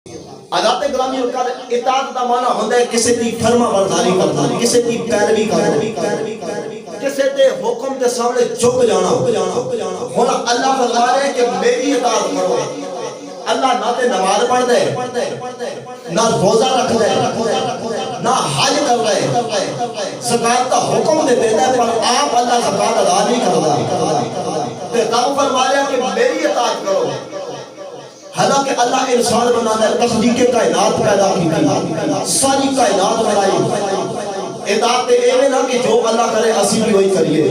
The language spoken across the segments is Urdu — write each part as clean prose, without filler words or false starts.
حضرت گرامی اطاعت دا معنی ہوندا ہے کسی دی فرما برداری کرنا، کسی دی پیروی کرنا، کسی دے حکم دے سامنے جھک جانا۔ ہن اللہ فرما رہے ہیں کہ میری اطاعت کرو۔ اللہ نہ تے نماز پڑھ دے، نہ روزہ رکھ دے، نہ حج کر رہے، زکات کا حکم دے دیتا ہے، پر آپ اللہ زکات ادا نہیں کرتا۔ تے رب فرما رہے ہیں کہ میری اطاعت کرو۔ حالانکہ اللہ انسان بنانا ہے، تخلیق کائنات پیدا کی تھی، ساری کائنات بنائی۔ اطاعت ایویں نہ کہ جو اللہ کرے اسی بھی وہی کریے،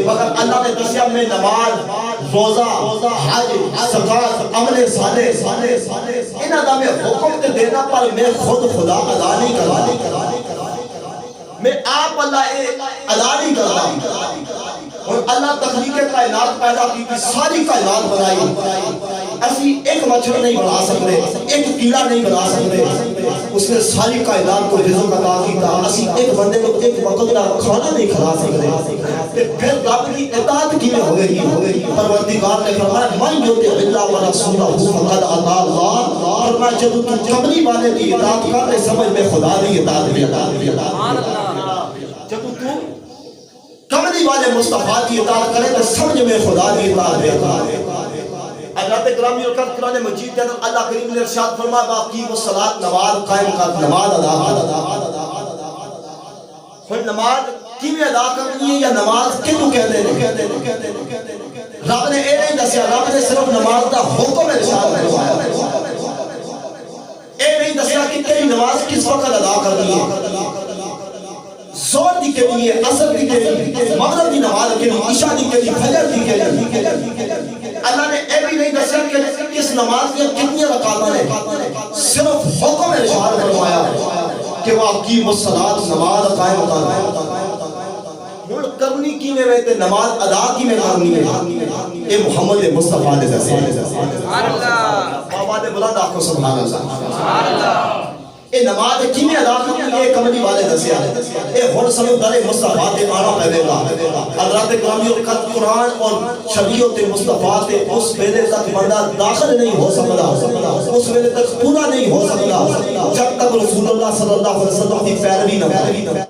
مگر اللہ نے دسیا میں نماز، روزہ، حج، زکات، عمل صالح انہاں دا میں حکم تے دینا، پر میں خود خدا ادا نہیں کرتا، میں آپ اللہ ادا نہیں کرتا۔ اور اللہ تخلیق کائنات پیدا کی تھی، ساری کائنات بنائی۔ اسی ایک مچھر نہیں بنا سکتے، ایک کیڑا نہیں بنا سکتے، اس نے ساری کائنات کو رزق عطا کیتا۔ اسی ایک بندے کو ایک وقت کا کھانا نہیں کھلا سکتے، پھر رب کی اطاعت کیویں ہوگی؟ پروردگار نے فرمایا من یطع اللہ ورسولہ فقد اطاع اللہ۔ فرمایا جب تو کملی والے کی اطاعت کر رہے، سمجھ میں خدا کی اطاعت بھی سبحان اللہ۔ جب تو کملی والے مصطفیٰ کی اطاعت کرے تو سمجھ میں خدا کی اطاعت بھی۔ حضرت گرامی اور قرآن مجید کے اندر اللہ کریم نے ارشاد فرمایا واقیم الصلاۃ، نماز قائم کر، نماز ادا کر۔ پھر نماز کیویں ادا کرنی ہے یا نماز کینوں کہتے ہیں؟ رب نے اے نہیں دسیا، رب نے صرف نماز دا حکم ارشاد فرمایا، اے نہیں دسیا کہ تیری نماز کس وقت ادا کرنی ہے، زور دی کہنی ہے، عصر دی کہنی ہے، مغرب دی نماز کہنی، عشاء دی کہنی، فجر دی کہنی۔ اللہ نے اے بھی نہیں دسیا کہ کس نماز کی کتنی رکعتیں ہیں، صرف حکم ارشاد فرمایا کہ واقیم الصلاۃ، نماز قائم کر۔ ہن کرنی کیویں ہے تے نماز ادا کیویں کرنی ہے، اے محمد مصطفیٰ نے دسیا۔ سبحان اللہ، آواز بلند آکھو سبحان اللہ، سبحان اللہ۔ اے نماز کیویں ادا کرنی ہے، کملی والے دسیا۔ اے ہن سنو در مصطفیٰ تے آنا پے گا۔ حضرات گرامی اور قرآن اور شریعت مصطفیٰ تے اس ویلے تک بندہ داخل نہیں ہو سکتا، اس ویلے تک پورا نہیں ہو سکتا جب تک رسول اللہ صلی اللہ علیہ وسلم کی پیروی نہ کرے۔